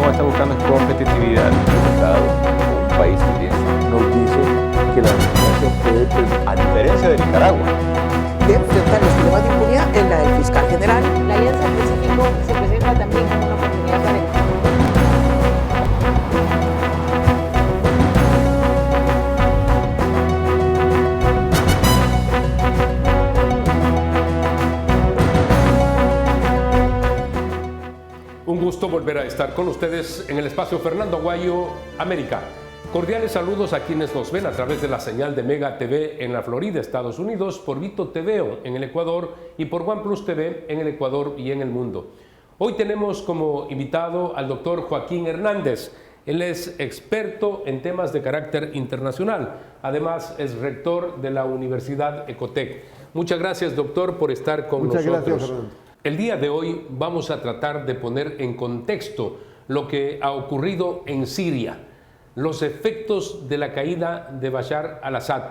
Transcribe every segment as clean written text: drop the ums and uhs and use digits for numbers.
Panamá está buscando es competitividad de mercado como un país inmenso. Nos dice que la democracia puede, a diferencia de Nicaragua, de enfrentar los problemas de impunidad en la del fiscal general. La Alianza del Pacífico se presenta también como una oportunidad para el... Un gusto volver a estar con ustedes en el espacio Fernando Aguayo, América. Cordiales saludos a quienes nos ven a través de la señal de Mega TV en la Florida, Estados Unidos, por Vito TVO en el Ecuador y por OnePlus TV en el Ecuador y en el mundo. Hoy tenemos como invitado al doctor Joaquín Hernández. Él es experto en temas de carácter internacional. Además, es rector de la Universidad Ecotec. Muchas gracias, doctor, por estar con nosotros. Muchas gracias, Fernando. El día de hoy vamos a tratar de poner en contexto lo que ha ocurrido en Siria, los efectos de la caída de Bashar al-Assad.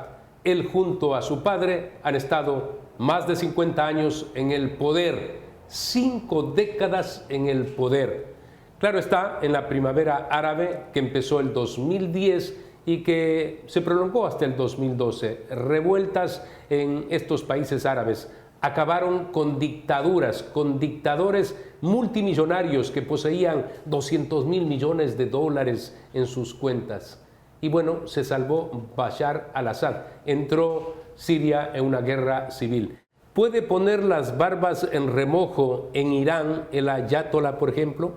Él junto a su padre han estado más de 50 años en el poder, 5 décadas en el poder. Claro está, en la primavera árabe que empezó el 2010 y que se prolongó hasta el 2012, revueltas en estos países árabes acabaron con dictaduras, con dictadores multimillonarios que poseían 200.000 millones de dólares en sus cuentas. Y bueno, se salvó Bashar al-Assad. Entró Siria en una guerra civil. ¿Puede poner las barbas en remojo en Irán el ayatolá, por ejemplo?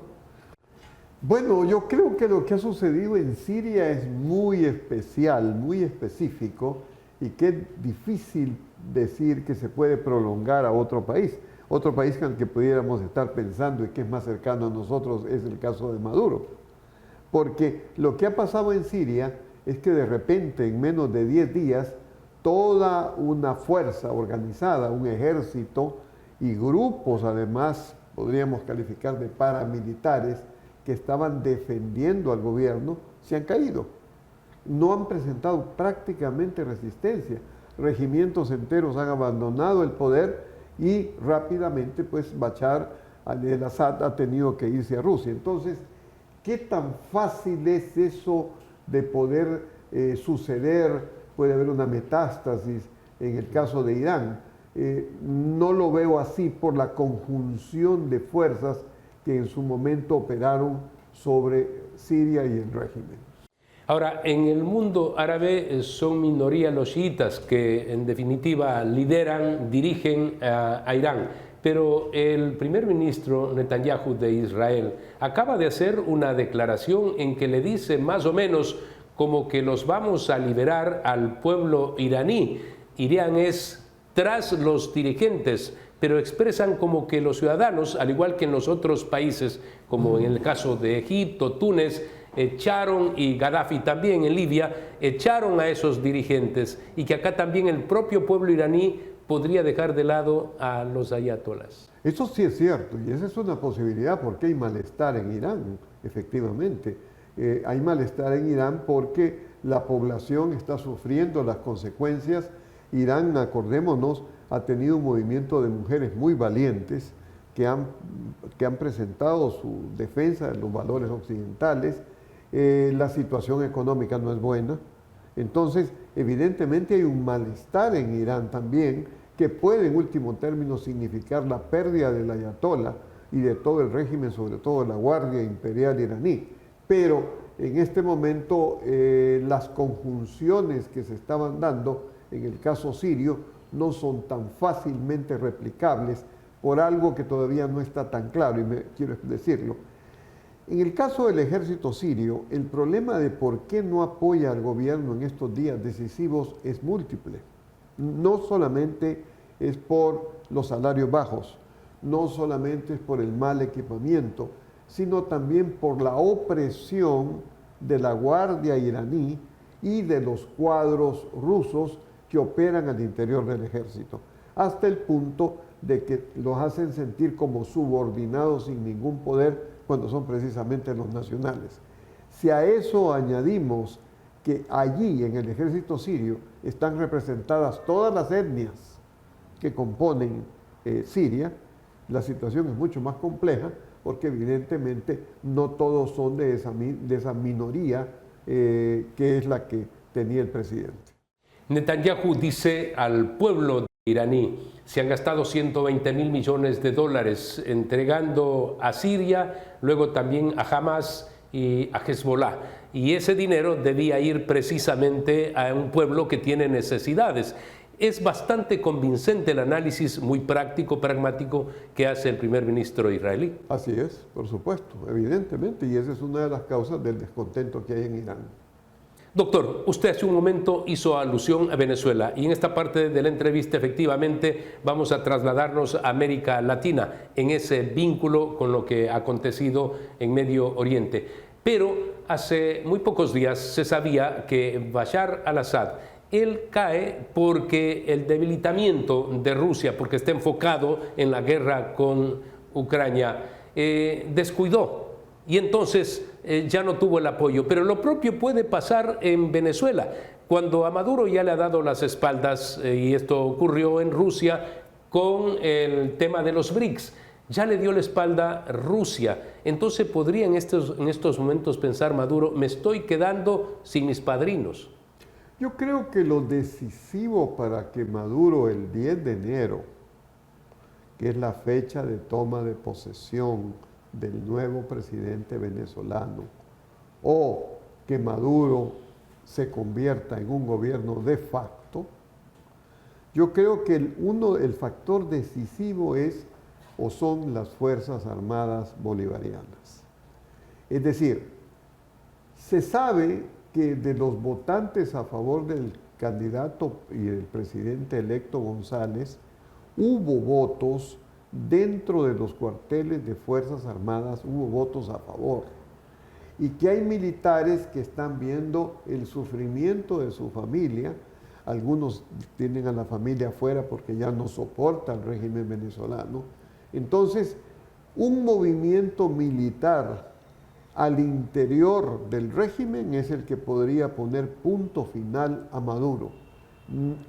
Bueno, yo creo que lo que ha sucedido en Siria es muy especial, muy específico, y que es difícil decir que se puede prolongar a otro país que al que pudiéramos estar pensando y que es más cercano a nosotros es el caso de Maduro. Porque lo que ha pasado en Siria es que de repente en menos de 10 días toda una fuerza organizada, un ejército y grupos además, podríamos calificar de paramilitares, que estaban defendiendo al gobierno, se han caído. No han presentado prácticamente resistencia. Regimientos enteros han abandonado el poder y rápidamente pues Bashar al-Assad ha tenido que irse a Rusia. Entonces, ¿qué tan fácil es eso de poder suceder? Puede haber una metástasis en el caso de Irán. No lo veo así por la conjunción de fuerzas que en su momento operaron sobre Siria y el régimen. Ahora, en el mundo árabe son minoría los chiitas que en definitiva lideran, dirigen a Irán. Pero el primer ministro Netanyahu de Israel acaba de hacer una declaración en que le dice más o menos como que los vamos a liberar al pueblo iraní. Irán es tras los dirigentes, pero expresan como que los ciudadanos, al igual que en los otros países, como en el caso de Egipto, Túnez, echaron, y Gaddafi también en Libia, echaron a esos dirigentes, y que acá también el propio pueblo iraní podría dejar de lado a los ayatolás. Eso sí es cierto, y esa es una posibilidad porque hay malestar en Irán, efectivamente. Hay malestar en Irán porque la población está sufriendo las consecuencias. Irán, acordémonos, ha tenido un movimiento de mujeres muy valientes que han presentado su defensa de los valores occidentales. La situación económica no es buena. Entonces, evidentemente hay un malestar en Irán también que puede en último término significar la pérdida del ayatolá y de todo el régimen, sobre todo la Guardia Imperial iraní. Pero en este momento las conjunciones que se estaban dando en el caso sirio no son tan fácilmente replicables por algo que todavía no está tan claro, y quiero decirlo. En el caso del ejército sirio, el problema de por qué no apoya al gobierno en estos días decisivos es múltiple. No solamente es por los salarios bajos, no solamente es por el mal equipamiento, sino también por la opresión de la guardia iraní y de los cuadros rusos que operan al interior del ejército, hasta el punto de que los hacen sentir como subordinados sin ningún poder cuando son precisamente los nacionales. Si a eso añadimos que allí en el ejército sirio están representadas todas las etnias que componen Siria, la situación es mucho más compleja, porque evidentemente no todos son de esa minoría que es la que tenía el presidente. Netanyahu dice al pueblo iraní: se han gastado 120.000 millones de dólares entregando a Siria, luego también a Hamas y a Hezbollah. Y ese dinero debía ir precisamente a un pueblo que tiene necesidades. Es bastante convincente el análisis muy práctico, pragmático que hace el primer ministro israelí. Así es, por supuesto, evidentemente, y esa es una de las causas del descontento que hay en Irán. Doctor, usted hace un momento hizo alusión a Venezuela y en esta parte de la entrevista efectivamente vamos a trasladarnos a América Latina en ese vínculo con lo que ha acontecido en Medio Oriente. Pero hace muy pocos días se sabía que Bashar al-Assad, él cae porque el debilitamiento de Rusia, porque está enfocado en la guerra con Ucrania, descuidó y entonces ya no tuvo el apoyo. Pero lo propio puede pasar en Venezuela, cuando a Maduro ya le ha dado las espaldas, y esto ocurrió en Rusia con el tema de los BRICS. Ya le dio la espalda Rusia. Entonces podría en estos momentos pensar Maduro: me estoy quedando sin mis padrinos. Yo creo que lo decisivo para que Maduro el 10 de enero, que es la fecha de toma de posesión del nuevo presidente venezolano, o que Maduro se convierta en un gobierno de facto, yo creo que el factor decisivo es o son las Fuerzas Armadas Bolivarianas. Es decir, se sabe que de los votantes a favor del candidato y el presidente electo González, hubo votos dentro de los cuarteles de Fuerzas Armadas, hubo votos a favor. Y que hay militares que están viendo el sufrimiento de su familia. Algunos tienen a la familia afuera porque ya no soporta el régimen venezolano. Entonces, un movimiento militar al interior del régimen es el que podría poner punto final a Maduro,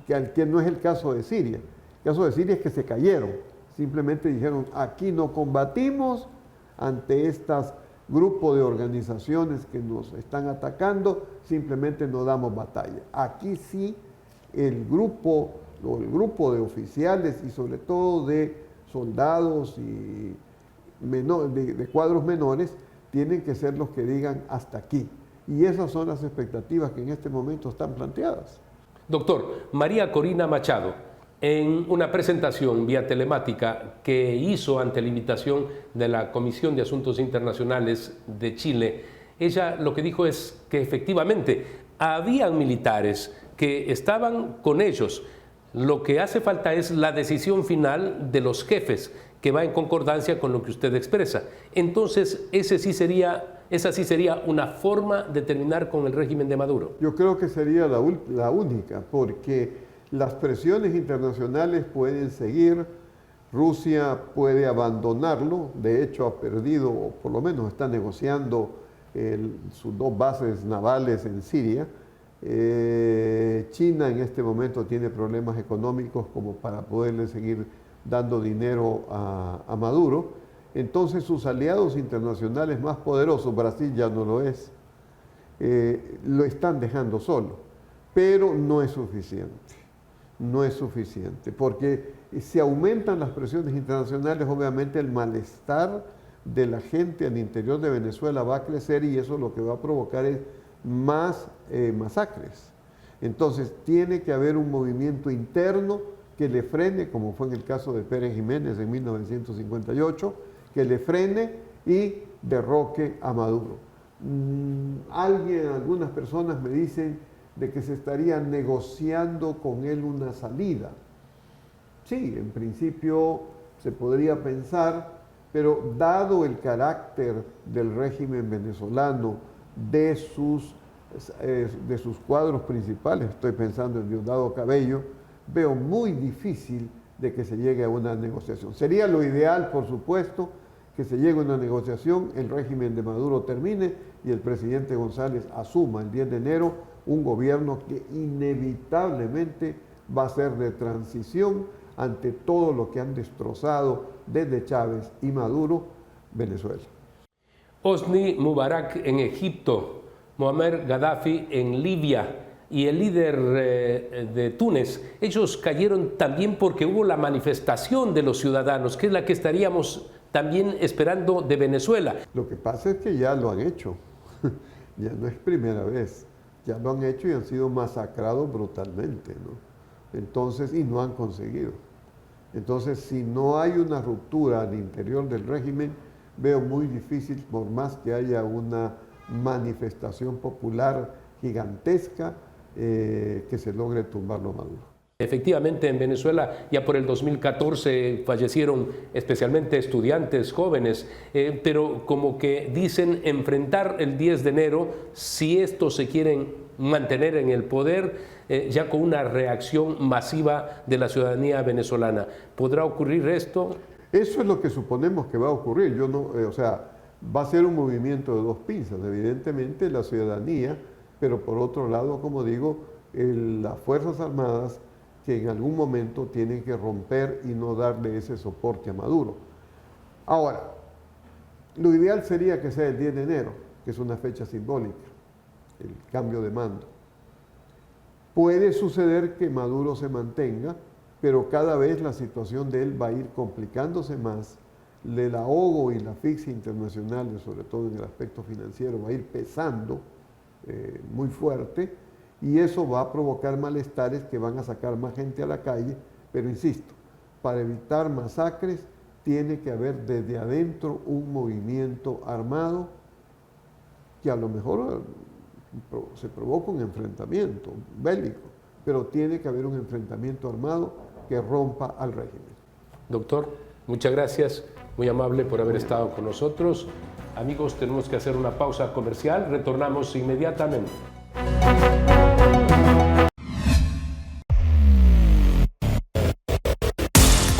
que no es el caso de Siria. El caso de Siria es que se cayeron, simplemente dijeron: aquí no combatimos ante estos grupos de organizaciones que nos están atacando, simplemente no damos batalla. Aquí sí el grupo de oficiales y sobre todo de soldados y de cuadros menores tienen que ser los que digan hasta aquí. Y esas son las expectativas que en este momento están planteadas. Doctor, María Corina Machado, en una presentación vía telemática que hizo ante la invitación de la Comisión de Asuntos Internacionales de Chile, ella lo que dijo es que efectivamente habían militares que estaban con ellos. Lo que hace falta es la decisión final de los jefes, que va en concordancia con lo que usted expresa. Entonces, esa sí sería una forma de terminar con el régimen de Maduro. Yo creo que sería la única, porque las presiones internacionales pueden seguir, Rusia puede abandonarlo, de hecho ha perdido, o por lo menos está negociando sus 2 bases navales en Siria. China en este momento tiene problemas económicos como para poderle seguir dando dinero a Maduro. Entonces sus aliados internacionales más poderosos, Brasil ya no lo es, lo están dejando solo, pero no es suficiente. No es suficiente, porque si aumentan las presiones internacionales, obviamente el malestar de la gente al interior de Venezuela va a crecer y eso lo que va a provocar es más masacres. Entonces tiene que haber un movimiento interno que le frene, como fue en el caso de Pérez Jiménez en 1958, que le frene y derroque a Maduro. Algunas personas me dicen de que se estaría negociando con él una salida. Sí, en principio se podría pensar, pero dado el carácter del régimen venezolano, de sus cuadros principales, estoy pensando en Diosdado Cabello, veo muy difícil de que se llegue a una negociación. Sería lo ideal, por supuesto, que se llegue a una negociación, el régimen de Maduro termine y el presidente González asuma el 10 de enero un gobierno que inevitablemente va a ser de transición ante todo lo que han destrozado desde Chávez y Maduro Venezuela. Hosni Mubarak en Egipto, Muammar Gaddafi en Libia y el líder de Túnez, ellos cayeron también porque hubo la manifestación de los ciudadanos, que es la que estaríamos también esperando de Venezuela. Lo que pasa es que ya lo han hecho, ya no es primera vez, ya lo han hecho y han sido masacrados brutalmente, ¿no? Entonces, y no han conseguido. Entonces, si no hay una ruptura al interior del régimen, veo muy difícil, por más que haya una manifestación popular gigantesca, que se logre tumbarlo Maduro. Efectivamente, en Venezuela ya por el 2014 fallecieron especialmente estudiantes jóvenes, pero como que dicen enfrentar el 10 de enero, si estos se quieren mantener en el poder, ya con una reacción masiva de la ciudadanía venezolana. ¿Podrá ocurrir esto? Eso es lo que suponemos que va a ocurrir. Yo no, o sea, va a ser un movimiento de dos pinzas, evidentemente la ciudadanía, pero por otro lado, como digo, las Fuerzas Armadas, que en algún momento tienen que romper y no darle ese soporte a Maduro. Ahora, lo ideal sería que sea el 10 de enero, que es una fecha simbólica, el cambio de mando. Puede suceder que Maduro se mantenga, pero cada vez la situación de él va a ir complicándose más, el ahogo y la asfixia internacional, sobre todo en el aspecto financiero, va a ir pesando muy fuerte, y eso va a provocar malestares que van a sacar más gente a la calle, pero insisto, para evitar masacres tiene que haber desde adentro un movimiento armado que a lo mejor se provoca un enfrentamiento bélico, pero tiene que haber un enfrentamiento armado que rompa al régimen. Doctor, muchas gracias, muy amable por haber estado con nosotros. Amigos, tenemos que hacer una pausa comercial, retornamos inmediatamente.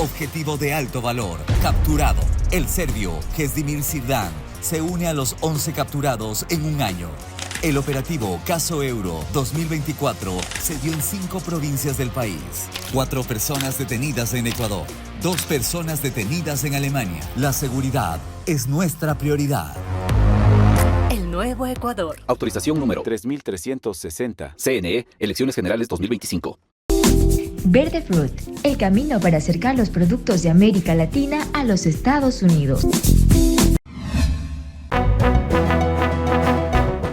Objetivo de alto valor, capturado. El serbio Kezdimir Zirdan se une a los 11 capturados en un año. El operativo Caso Euro 2024 se dio en 5 provincias del país. 4 personas detenidas en Ecuador, 2 personas detenidas en Alemania. La seguridad es nuestra prioridad. El nuevo Ecuador. Autorización número 3360. CNE, Elecciones Generales 2025. Verde Fruit, el camino para acercar los productos de América Latina a los Estados Unidos.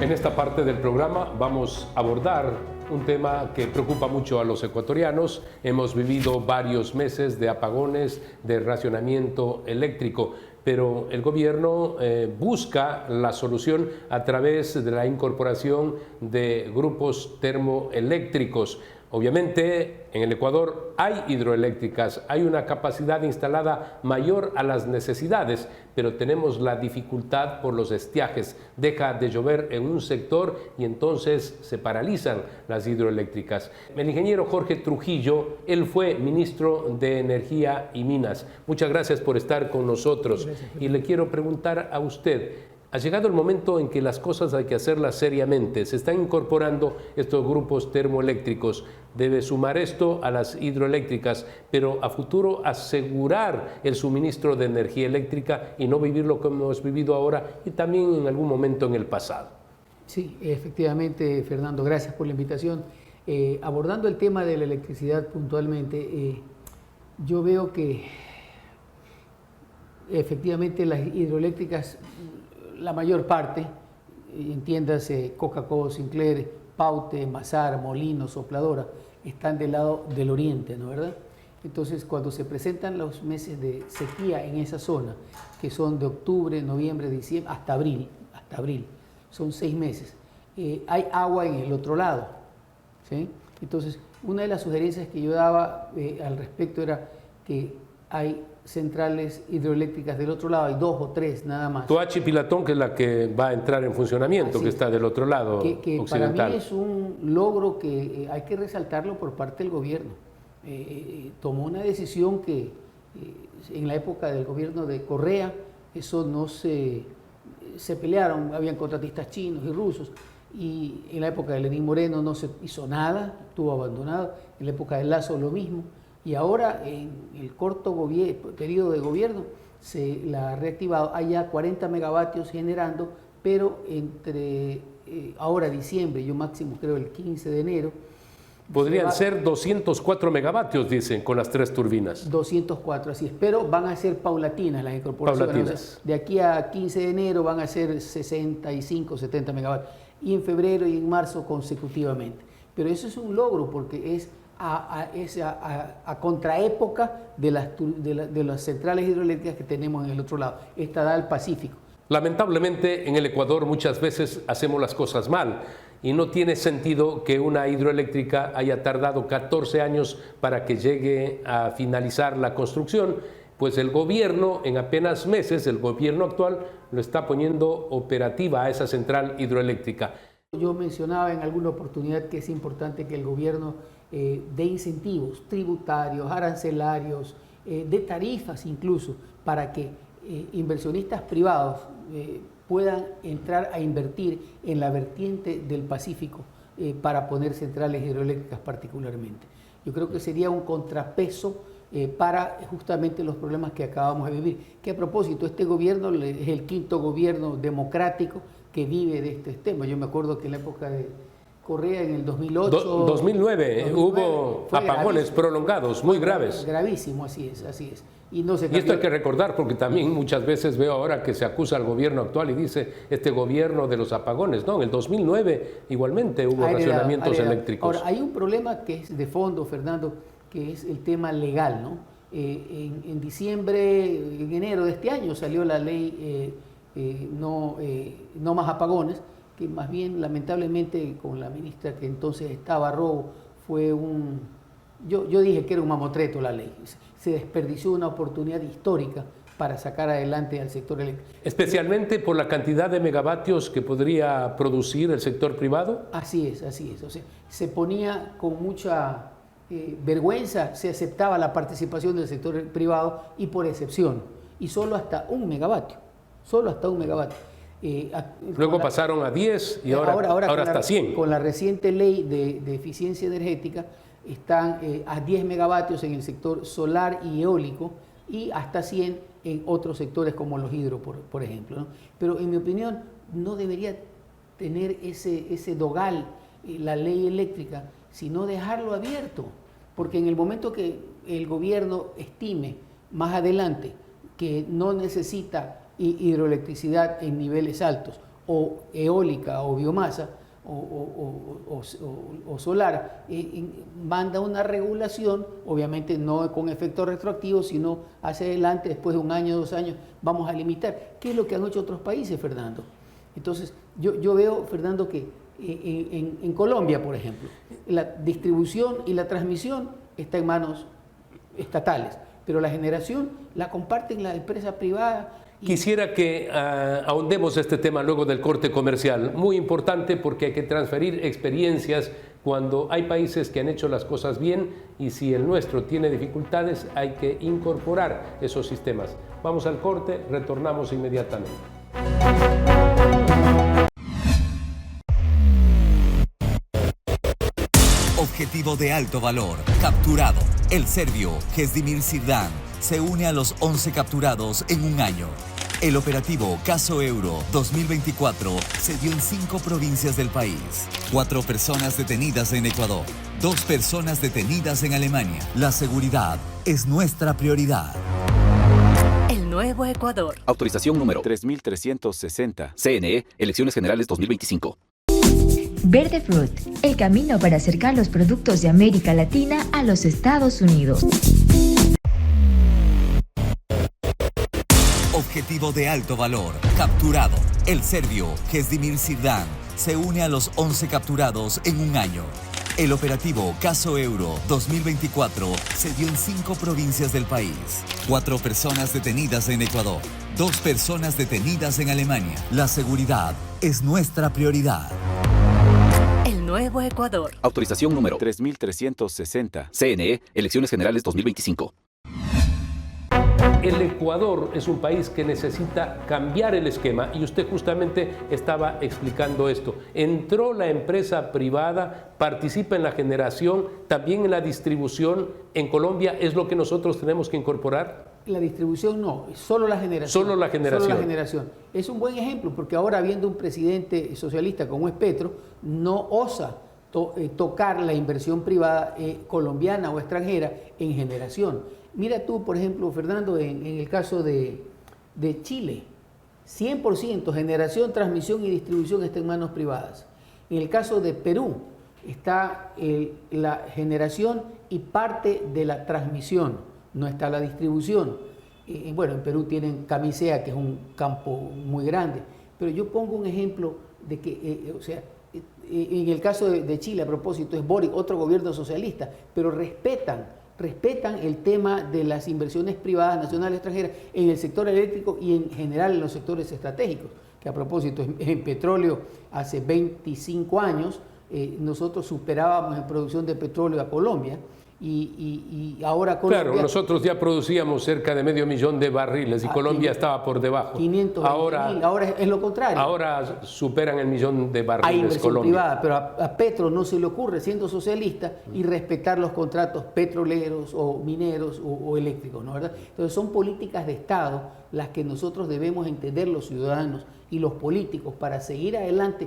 En esta parte del programa vamos a abordar un tema que preocupa mucho a los ecuatorianos. Hemos vivido varios meses de apagones, de racionamiento eléctrico, pero el gobierno busca la solución a través de la incorporación de grupos termoeléctricos. Obviamente, en el Ecuador hay hidroeléctricas, hay una capacidad instalada mayor a las necesidades, pero tenemos la dificultad por los estiajes. Deja de llover en un sector y entonces se paralizan las hidroeléctricas. El ingeniero Jorge Trujillo, él fue ministro de Energía y Minas. Muchas gracias por estar con nosotros. Y le quiero preguntar a usted, ha llegado el momento en que las cosas hay que hacerlas seriamente. Se están incorporando estos grupos termoeléctricos. Debe sumar esto a las hidroeléctricas, pero a futuro asegurar el suministro de energía eléctrica y no vivir lo que hemos vivido ahora y también en algún momento en el pasado. Sí, efectivamente, Fernando, gracias por la invitación. Abordando el tema de la electricidad puntualmente, yo veo que efectivamente las hidroeléctricas, la mayor parte, entiéndase Coca-Cola, Sinclair, Paute, Mazar, Molino, Sopladora, están del lado del oriente, ¿no verdad? Entonces, cuando se presentan los meses de sequía en esa zona, que son de octubre, noviembre, diciembre, hasta abril, son 6 meses, hay agua en el otro lado, ¿sí? Entonces, una de las sugerencias que yo daba al respecto era que hay centrales hidroeléctricas del otro lado, hay 2 o 3 nada más. Toachi Pilatón, que es la que va a entrar en funcionamiento, que está del otro lado que occidental. Para mí es un logro que hay que resaltarlo por parte del gobierno. Tomó una decisión que en la época del gobierno de Correa, eso no se pelearon, habían contratistas chinos y rusos, y en la época de Lenín Moreno no se hizo nada, estuvo abandonado, en la época de Lazo lo mismo. Y ahora, en el corto periodo de gobierno, se la ha reactivado. Hay ya 40 megavatios generando, pero entre ahora diciembre, yo máximo creo el 15 de enero. Podrían ser 204 megavatios, dicen, con las 3 turbinas. 204, así es, pero van a ser paulatinas las incorporaciones. Paulatinas. O sea, de aquí a 15 de enero van a ser 65, 70 megavatios, y en febrero y en marzo consecutivamente. Pero eso es un logro porque es a contraépoca de las centrales hidroeléctricas que tenemos en el otro lado. Esta da al Pacífico. Lamentablemente, en el Ecuador muchas veces hacemos las cosas mal y no tiene sentido que una hidroeléctrica haya tardado 14 años para que llegue a finalizar la construcción, pues el gobierno, en apenas meses, el gobierno actual lo está poniendo operativa a esa central hidroeléctrica. Yo mencionaba en alguna oportunidad que es importante que el gobierno dé incentivos tributarios, arancelarios, de tarifas incluso, para que inversionistas privados puedan entrar a invertir en la vertiente del Pacífico para poner centrales hidroeléctricas particularmente. Yo creo que sería un contrapeso para justamente los problemas que acabamos de vivir. Que a propósito, este gobierno es el 5º gobierno democrático que vive de este tema. Yo me acuerdo que en la época de Correa, en el 2008... 2009 hubo apagones prolongados, muy graves. Gravísimo, así es. Y esto hay que recordar porque también muchas veces veo ahora que se acusa al gobierno actual y dice este gobierno de los apagones. No, en el 2009 igualmente hubo racionamientos eléctricos. Ahora, hay un problema que es de fondo, Fernando, que es el tema legal, ¿no? En diciembre, en enero de este año salió la ley no más apagones, que más bien lamentablemente con la ministra que entonces estaba, Robo, fue yo dije que era un mamotreto la ley. Se desperdició una oportunidad histórica para sacar adelante al sector eléctrico. ¿Especialmente por la cantidad de megavatios que podría producir el sector privado? Así es. O sea, se ponía con mucha vergüenza, se aceptaba la participación del sector privado y por excepción, y solo hasta 1 megavatio. Luego pasaron a 10 y ahora hasta 100. Con la reciente ley de eficiencia energética están a 10 megavatios en el sector solar y eólico y hasta 100 en otros sectores como los hidro, por ejemplo, ¿no? Pero en mi opinión no debería tener ese dogal la ley eléctrica, sino dejarlo abierto, porque en el momento que el gobierno estime más adelante que no necesita hidroelectricidad en niveles altos, o eólica o biomasa, o solar, manda una regulación, obviamente no con efecto retroactivo, sino hacia adelante, después de 1 año, 2 años, vamos a limitar. ¿Qué es lo que han hecho otros países, Fernando? Entonces, yo veo, Fernando, que en Colombia, por ejemplo, la distribución y la transmisión está en manos estatales, pero la generación la comparten la empresa privada. Quisiera que ahondemos este tema luego del corte comercial, muy importante porque hay que transferir experiencias cuando hay países que han hecho las cosas bien y si el nuestro tiene dificultades hay que incorporar esos sistemas. Vamos al corte, retornamos inmediatamente. Objetivo de alto valor, capturado. El serbio Kezdimir Sirdan se une a los 11 capturados en 1 año. El operativo Caso Euro 2024 se dio en 5 provincias del país. 4 personas detenidas en Ecuador, 2 personas detenidas en Alemania. La seguridad es nuestra prioridad. El nuevo Ecuador. Autorización número 3360. CNE, Elecciones Generales 2025. Verde Fruit, el camino para acercar los productos de América Latina a los Estados Unidos. Objetivo de alto valor, capturado. El serbio Kezdimir Sirdan se une a los 11 capturados en 1 año. El operativo Caso Euro 2024 se dio en 5 provincias del país. 4 personas detenidas en Ecuador, 2 personas detenidas en Alemania. La seguridad es nuestra prioridad. El nuevo Ecuador. Autorización número 3360. CNE, Elecciones Generales 2025. El Ecuador es un país que necesita cambiar el esquema y usted justamente estaba explicando esto. Entró la empresa privada, participa en la generación, también en la distribución. En Colombia, ¿es lo que nosotros tenemos que incorporar? La distribución no, solo la generación. Solo la generación. Solo la generación. Es un buen ejemplo porque ahora habiendo un presidente socialista como es Petro, no osa tocar la inversión privada colombiana o extranjera en generación. Mira tú, por ejemplo, Fernando, en el caso de Chile, 100% generación, transmisión y distribución está en manos privadas. En el caso de Perú, está la generación y parte de la transmisión, no está la distribución. Bueno, en Perú tienen Camisea, que es un campo muy grande, pero yo pongo un ejemplo de que, en el caso de Chile, a propósito, es Boric, otro gobierno socialista, pero respetan el tema de las inversiones privadas, nacionales, extranjeras, en el sector eléctrico y en general en los sectores estratégicos, que a propósito, en petróleo, hace 25 años, nosotros superábamos en producción de petróleo a Colombia, y ahora Colombia... Claro, nosotros ya producíamos cerca de 500.000 de barriles y Colombia estaba por debajo. 520.000, ahora es lo contrario. Ahora superan el 1.000.000 de barriles. Hay inversión Colombia privada, pero a Petro no se le ocurre, siendo socialista, y respetar los contratos petroleros o mineros o eléctricos, ¿no? ¿Verdad? Entonces son políticas de Estado las que nosotros debemos entender los ciudadanos y los políticos para seguir adelante,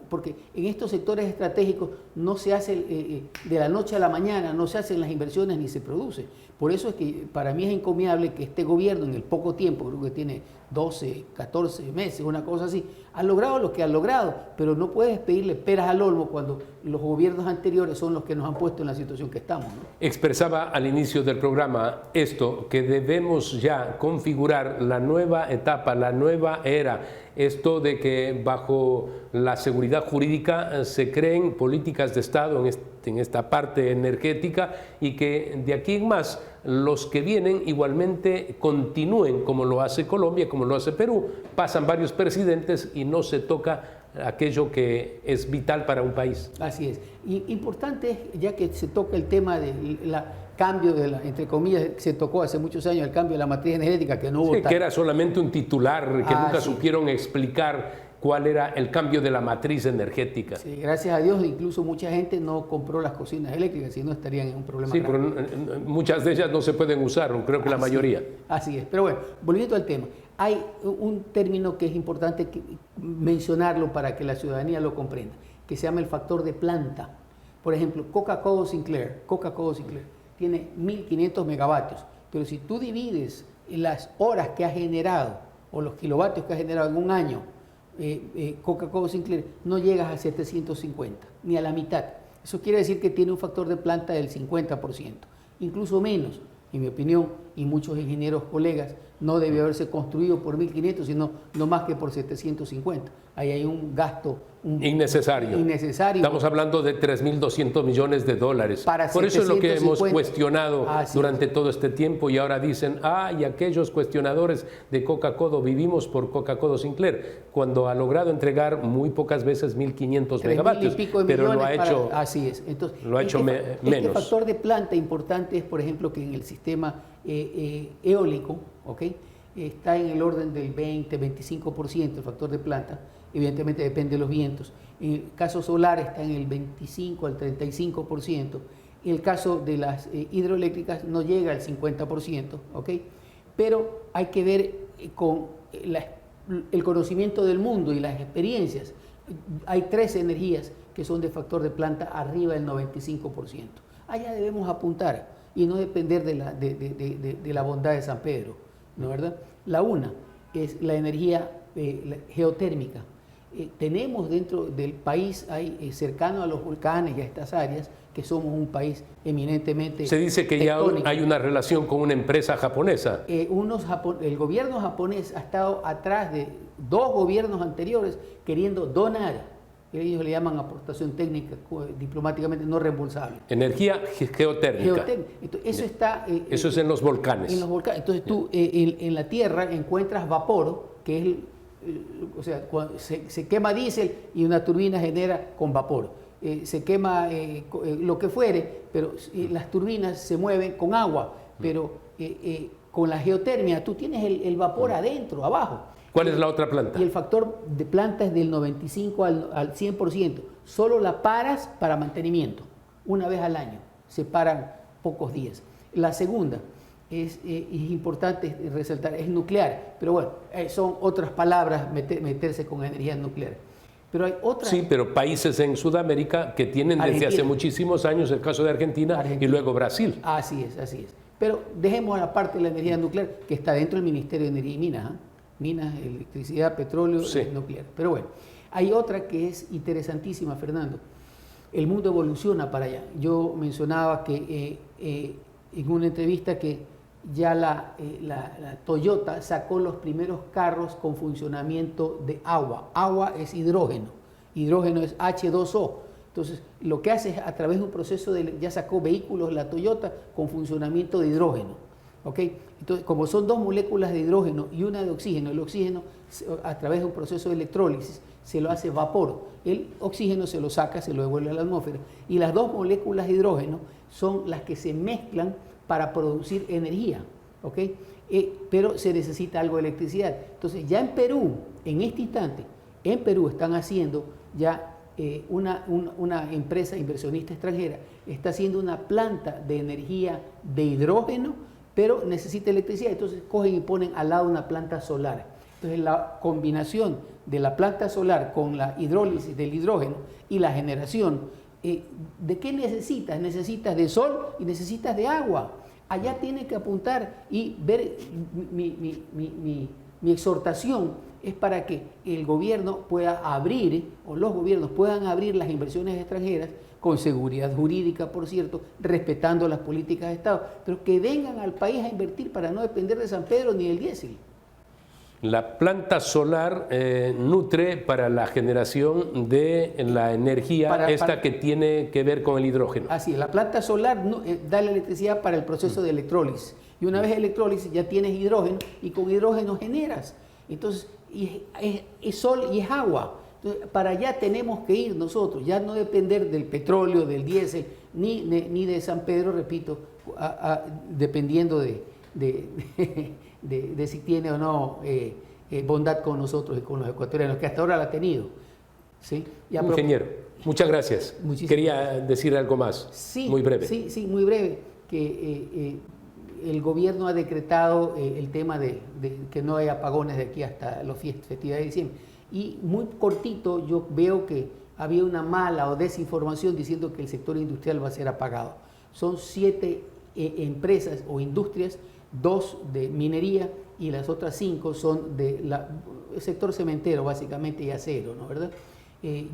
porque en estos sectores estratégicos no se hace de la noche a la mañana, no se hacen las inversiones ni se produce. Por eso es que para mí es encomiable que este gobierno en el poco tiempo, creo que tiene 12, 14 meses, una cosa así, ha logrado lo que ha logrado, pero no puedes pedirle peras al olmo cuando los gobiernos anteriores son los que nos han puesto en la situación que estamos, ¿no? Expresaba al inicio del programa esto, que debemos ya configurar la nueva etapa, la nueva era, esto de que bajo la seguridad jurídica se creen políticas de Estado en esta parte energética y que de aquí en más los que vienen igualmente continúen como lo hace Colombia, como lo hace Perú. Pasan varios presidentes y no se toca aquello que es vital para un país. Así es. Y importante, ya que se toca el tema del cambio entre comillas, se tocó hace muchos años el cambio de la matriz energética, que no hubo... Sí, que era solamente un titular, que nunca supieron explicar cuál era el cambio de la matriz energética. Sí, gracias a Dios, incluso mucha gente no compró las cocinas eléctricas, si no estarían en un problema grave. Pero muchas de ellas no se pueden usar, creo que la mayoría. Así es, pero bueno, volviendo al tema, hay un término que es importante mencionarlo para que la ciudadanía lo comprenda, que se llama el factor de planta. Por ejemplo, Coca-Cola Sinclair tiene 1.500 megavatios, pero si tú divides las horas que ha generado o los kilovatios que ha generado en un año, Coca-Cola Sinclair, no llegas a 750, ni a la mitad. Eso quiere decir que tiene un factor de planta del 50%, incluso menos, en mi opinión, y muchos ingenieros colegas, no debe haberse construido por 1.500, sino no más que por 750. Ahí hay un gasto innecesario. Estamos hablando de 3.200 millones de dólares. Por eso es lo que hemos cuestionado durante todo este tiempo y ahora dicen, y aquellos cuestionadores de Coca-Cola vivimos por Coca-Cola Sinclair, cuando ha logrado entregar muy pocas veces 1.500 megavatios, pero lo ha hecho, así es. Entonces, lo ha hecho menos. Este factor de planta importante es, por ejemplo, que en el sistema eólico, está en el orden del 20-25% el factor de planta. Evidentemente depende de los vientos. En el caso solar está en el 25 al 35%. En el caso de las hidroeléctricas no llega al 50%, pero hay que ver con el conocimiento del mundo y las experiencias. Hay 3 energías que son de factor de planta arriba del 95%. Allá debemos apuntar y no depender de la bondad de San Pedro, ¿no, verdad? La una es la energía geotérmica. Tenemos dentro del país, cercano a los volcanes y a estas áreas, que somos un país eminentemente Se dice que tectónico. Ya hay una relación con una empresa japonesa. El gobierno japonés ha estado atrás de 2 gobiernos anteriores queriendo donar. Ellos le llaman aportación técnica, diplomáticamente no reembolsable. Energía geotérmica. Entonces, eso es en los volcanes. En los volcanes. Entonces tú en la Tierra encuentras vapor, que es cuando se quema diésel y una turbina genera con vapor. Se quema lo que fuere, pero las turbinas se mueven con agua, pero con la geotermia tú tienes el vapor adentro, abajo. ¿Cuál es la otra planta? Y el factor de planta es del 95 al 100%. Solo la paras para mantenimiento, una vez al año. Se paran pocos días. La segunda, es importante resaltar, es nuclear. Pero bueno, son otras palabras meterse con energía nuclear. Pero hay otras... Sí, pero países en Sudamérica que tienen desde Argentina. hace muchísimos años, el caso de Argentina y luego Brasil. Así es, así es. Pero dejemos a la parte de la energía nuclear, que está dentro del Ministerio de Energía y Minas. Minas, electricidad, petróleo, Sí. nuclear. Pero bueno, hay otra que es interesantísima, Fernando. El mundo evoluciona para allá. Yo mencionaba que en una entrevista que ya la Toyota sacó los primeros carros con funcionamiento de agua. Agua es hidrógeno. Hidrógeno es H2O. Entonces, lo que hace es a través de un proceso ya sacó vehículos la Toyota con funcionamiento de hidrógeno. ¿Ok? Entonces, como son dos moléculas de hidrógeno y una de oxígeno, el oxígeno a través de un proceso de electrólisis se lo hace vapor. El oxígeno se lo saca, se lo devuelve a la atmósfera y las dos moléculas de hidrógeno son las que se mezclan para producir energía. ¿Ok? Pero se necesita algo de electricidad. Entonces, ya en Perú, en este instante, en Perú están haciendo ya una empresa inversionista extranjera, está haciendo una planta de energía de hidrógeno, pero necesita electricidad. Entonces cogen y ponen al lado una planta solar. Entonces la combinación de la planta solar con la hidrólisis del hidrógeno y la generación, ¿de qué necesitas? Necesitas de sol y necesitas de agua. Allá tiene que apuntar y ver mi exhortación es para que el gobierno pueda abrir, o los gobiernos puedan abrir las inversiones extranjeras con seguridad jurídica, por cierto, respetando las políticas de Estado, pero que vengan al país a invertir para no depender de San Pedro ni del diésel. La planta solar nutre para la generación de la energía que tiene que ver con el hidrógeno. Así es, la planta solar da la electricidad para el proceso de electrólisis. Y una vez electrólisis ya tienes hidrógeno y con hidrógeno generas. Entonces, es sol y es agua. Entonces, para allá tenemos que ir nosotros, ya no depender del petróleo, del diésel, ni de San Pedro, repito, dependiendo de si tiene o no bondad con nosotros y con los ecuatorianos, que hasta ahora la ha tenido. ¿Sí? Ingeniero, muchas gracias. Quería decir algo más, sí, muy breve. Sí, muy breve, que el gobierno ha decretado el tema de que no hay apagones de aquí hasta las festividades de diciembre. Y muy cortito yo veo que había una mala o desinformación diciendo que el sector industrial va a ser apagado. Son 7 empresas o industrias, 2 de minería y las otras 5 son del sector cementero básicamente y acero, ¿no? ¿Verdad?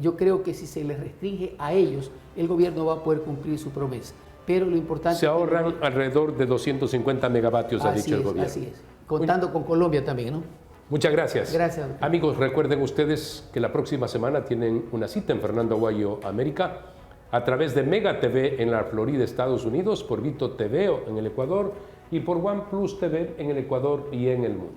Yo creo que si se les restringe a ellos, el gobierno va a poder cumplir su promesa. Pero lo importante... Se ahorran alrededor de 250 megavatios, ha dicho el gobierno. Así es, contando con Colombia también, ¿no? Muchas gracias. Gracias. Amigos, recuerden ustedes que la próxima semana tienen una cita en Fernando Aguayo, América, a través de Mega TV en la Florida, Estados Unidos, por Vito TV en el Ecuador y por OnePlus TV en el Ecuador y en el mundo.